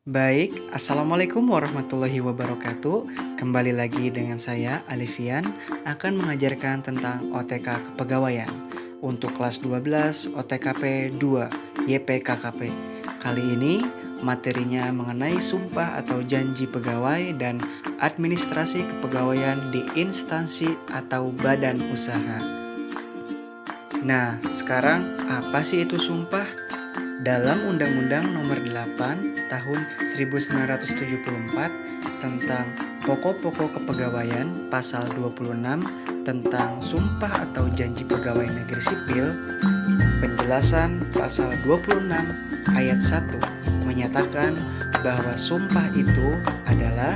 Baik, Assalamualaikum warahmatullahi wabarakatuh. Kembali lagi dengan saya, Alifian, akan mengajarkan tentang OTK Kepegawaian untuk kelas 12 OTKP 2 YPKKP. Kali ini materinya mengenai sumpah atau janji pegawai dan administrasi kepegawaian di instansi atau badan usaha. Nah, sekarang apa sih itu sumpah? Dalam Undang-Undang Nomor 8 Tahun 1974 tentang Pokok-pokok Kepegawaian Pasal 26 tentang Sumpah atau Janji Pegawai Negeri Sipil, penjelasan Pasal 26 ayat 1 menyatakan bahwa sumpah itu adalah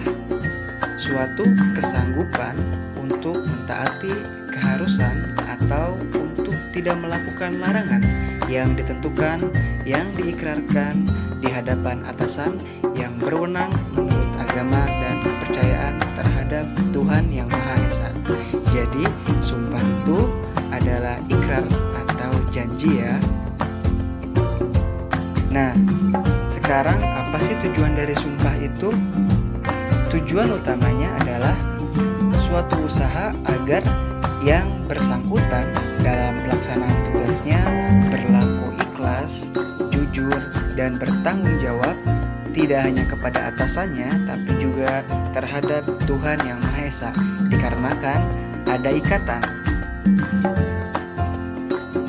suatu kesanggupan untuk mentaati keharusan atau untuk tidak melakukan larangan yang ditentukan, yang diikrarkan di hadapan atasan yang berwenang menurut agama dan kepercayaan terhadap Tuhan Yang Maha Esa. Jadi, sumpah itu adalah ikrar atau janji ya. Nah, sekarang apa sih tujuan dari sumpah itu? Tujuan utamanya adalah suatu usaha agar yang bersangkutan dalam pelaksanaan tugasnya berlaku ikhlas, jujur, dan bertanggung jawab tidak hanya kepada atasannya tapi juga terhadap Tuhan Yang Maha Esa, dikarenakan ada ikatan.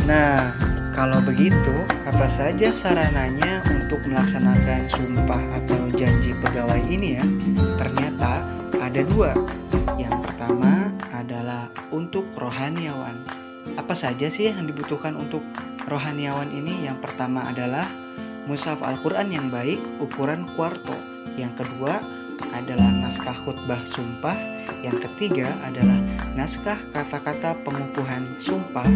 Nah, kalau begitu, apa saja sarananya untuk melaksanakan sumpah atau janji pegawai ini ya? Ternyata ada dua. Yang pertama adalah untuk rohaniawan. Apa saja sih yang dibutuhkan untuk rohaniawan ini? Yang pertama adalah mushaf Al-Quran yang baik ukuran kuarto. Yang kedua adalah naskah khutbah sumpah. Yang ketiga adalah naskah kata-kata pengukuhan sumpah.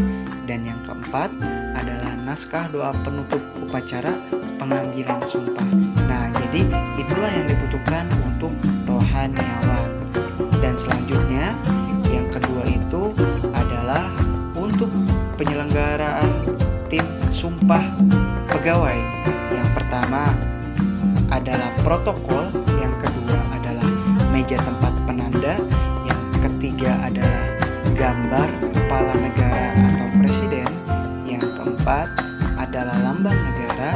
Dan yang keempat adalah naskah doa penutup upacara pengambilan sumpah. Nah, jadi itulah yang dibutuhkan untuk rohaniawan. Dan selanjutnya yang kedua itu adalah untuk penyelenggaraan tim sumpah pegawai. Yang pertama adalah protokol, yang kedua adalah meja tempat penanda, yang ketiga adalah gambar kepala negara atau presiden, yang keempat adalah lambang negara,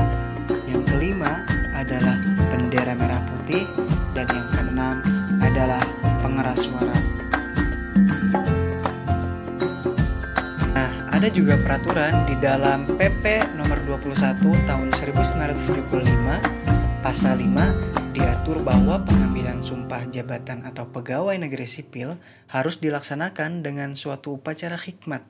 yang kelima adalah bendera merah putih, dan yang keenam adalah pengeras suara. Nah, ada juga peraturan di dalam PP nomor 21 tahun 1975 pasal 5 diatur bahwa pengambilan sumpah jabatan atau pegawai negeri sipil harus dilaksanakan dengan suatu upacara hikmat.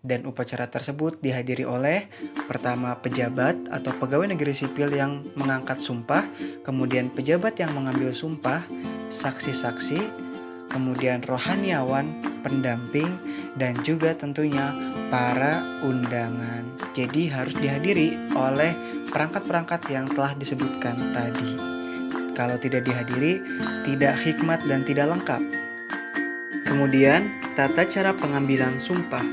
Dan upacara tersebut dihadiri oleh pertama pejabat atau pegawai negeri sipil yang mengangkat sumpah, kemudian pejabat yang mengambil sumpah, saksi-saksi, kemudian rohaniawan, pendamping, dan juga tentunya para undangan. Jadi harus dihadiri oleh perangkat-perangkat yang telah disebutkan tadi. Kalau tidak dihadiri, tidak hikmat dan tidak lengkap. Kemudian, tata cara pengambilan sumpah.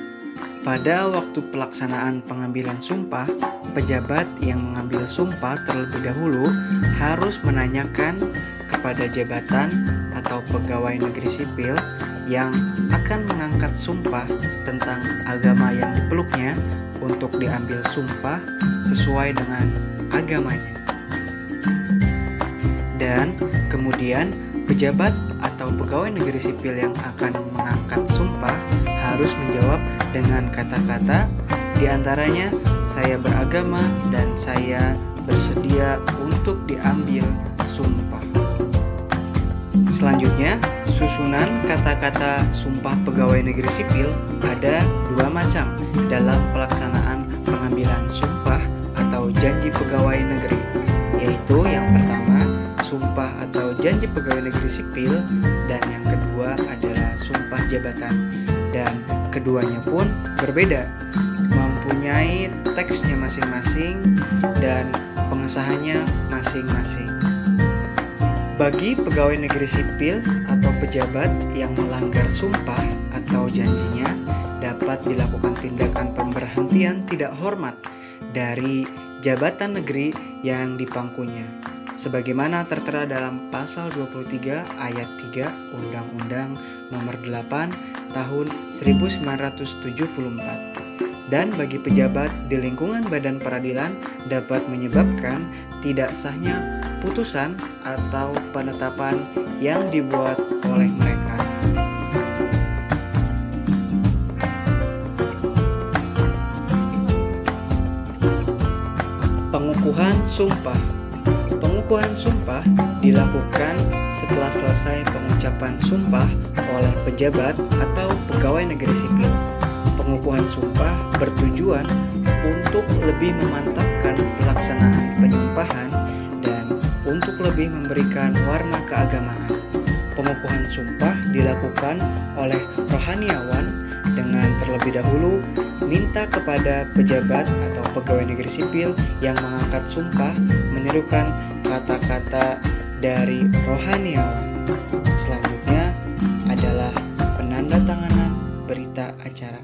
Pada waktu pelaksanaan pengambilan sumpah, pejabat yang mengambil sumpah terlebih dahulu harus menanyakan kepada jabatan atau pegawai negeri sipil yang akan mengangkat sumpah tentang agama yang dipeluknya untuk diambil sumpah sesuai dengan agamanya. Dan kemudian pejabat atau pegawai negeri sipil yang akan mengangkat sumpah harus menjawab dengan kata-kata diantaranya saya beragama dan saya bersedia untuk diambil sumpah. Selanjutnya, susunan kata-kata sumpah pegawai negeri sipil ada dua macam dalam pelaksanaan pengambilan sumpah atau janji pegawai negeri, yaitu yang pertama sumpah atau janji pegawai negeri sipil dan yang kedua adalah sumpah jabatan. Dan keduanya pun berbeda, mempunyai teksnya masing-masing dan pengesahannya masing-masing. Bagi pegawai negeri sipil atau pejabat yang melanggar sumpah atau janjinya, dapat dilakukan tindakan pemberhentian tidak hormat dari jabatan negeri yang dipangkunya. sebagaimana tertera dalam pasal 23 ayat 3 Undang-Undang Nomor 8 Tahun 1974. Dan bagi pejabat di lingkungan badan peradilan dapat menyebabkan tidak sahnya putusan atau penetapan yang dibuat oleh mereka. Pengukuhan sumpah. Pengukuhan sumpah dilakukan setelah selesai pengucapan sumpah oleh pejabat atau pegawai negeri sipil. Pengukuhan sumpah bertujuan untuk lebih memantapkan pelaksanaan penyumpahan dan untuk lebih memberikan warna keagamaan. Pengukuhan sumpah dilakukan oleh rohaniawan dengan terlebih dahulu minta kepada pejabat atau pegawai negeri sipil yang mengangkat sumpah menyerukan kata-kata dari rohaniawan. Selanjutnya adalah penandatanganan berita acara.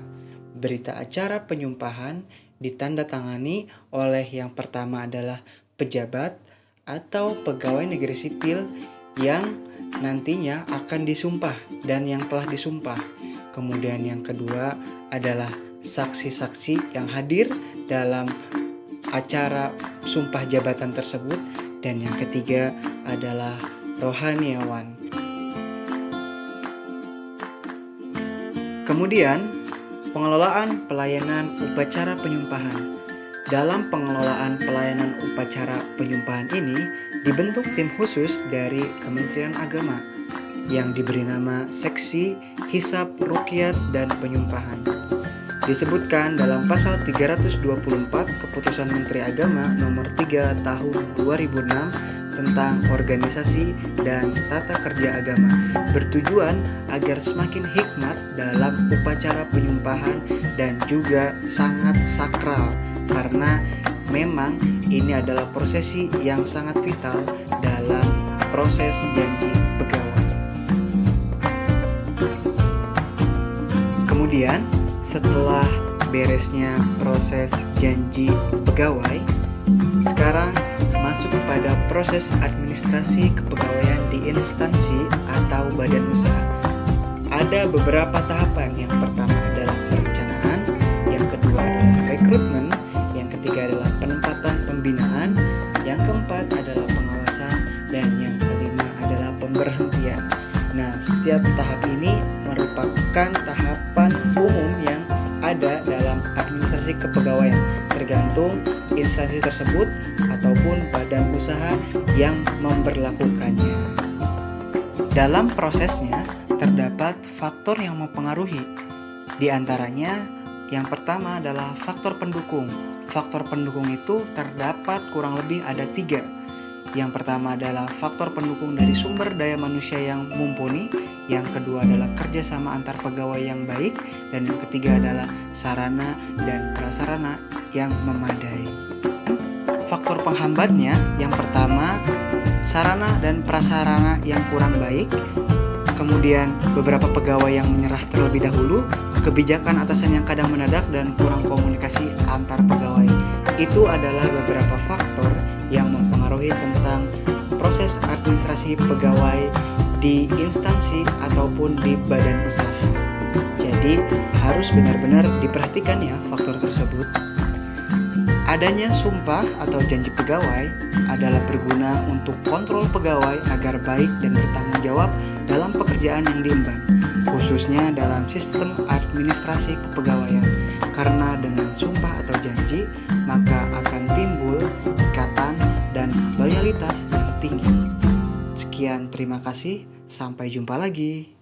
Berita acara penyumpahan ditandatangani oleh yang pertama adalah pejabat atau pegawai negeri sipil yang nantinya akan disumpah dan yang telah disumpah. Kemudian yang kedua adalah saksi-saksi yang hadir dalam acara sumpah jabatan tersebut, dan yang ketiga adalah rohaniawan. Kemudian pengelolaan pelayanan upacara penyumpahan. Dalam pengelolaan pelayanan upacara penyumpahan ini dibentuk tim khusus dari Kementerian Agama yang diberi nama Seksi Hisab Ruqyat dan Penyumpahan. Disebutkan dalam pasal 324 Keputusan Menteri Agama Nomor 3 Tahun 2006 tentang organisasi dan tata kerja agama, bertujuan agar semakin hikmat dalam upacara penyumpahan dan juga sangat sakral, karena memang ini adalah prosesi yang sangat vital dalam proses janji pegawai. Kemudian setelah beresnya proses janji pegawai, sekarang masuk kepada proses administrasi kepegawaian di instansi atau badan usaha. Ada beberapa tahapan. Yang pertama adalah perencanaan, yang kedua adalah rekrutmen, yang ketiga adalah penempatan pembinaan, yang keempat adalah pengawasan, dan yang kelima adalah pemberhentian. Nah, setiap tahap ini merupakan tahapan umum yang ada dalam administrasi kepegawaian, tergantung instansi tersebut ataupun badan usaha yang memberlakukannya. Dalam prosesnya terdapat faktor yang mempengaruhi. Di antaranya yang pertama adalah faktor pendukung. Faktor pendukung itu terdapat kurang lebih ada 3. Yang pertama adalah faktor pendukung dari sumber daya manusia yang mumpuni, yang kedua adalah kerjasama antar pegawai yang baik, dan yang ketiga adalah sarana dan prasarana yang memadai. Faktor penghambatnya, yang pertama sarana dan prasarana yang kurang baik, kemudian beberapa pegawai yang menyerah terlebih dahulu, kebijakan atasan yang kadang mendadak, dan kurang komunikasi antar pegawai. Itu adalah beberapa faktor yang mempengaruhi tentang proses administrasi pegawai di instansi ataupun di badan usaha. Jadi harus benar-benar diperhatikan ya faktor tersebut. Adanya sumpah atau janji pegawai adalah berguna untuk kontrol pegawai agar baik dan bertanggung jawab dalam pekerjaan yang diemban, khususnya dalam sistem administrasi kepegawaian. Karena dengan sumpah atau janji, maka akan timbul ikatan dan loyalitas yang tinggi. Sekian, terima kasih. Sampai jumpa lagi.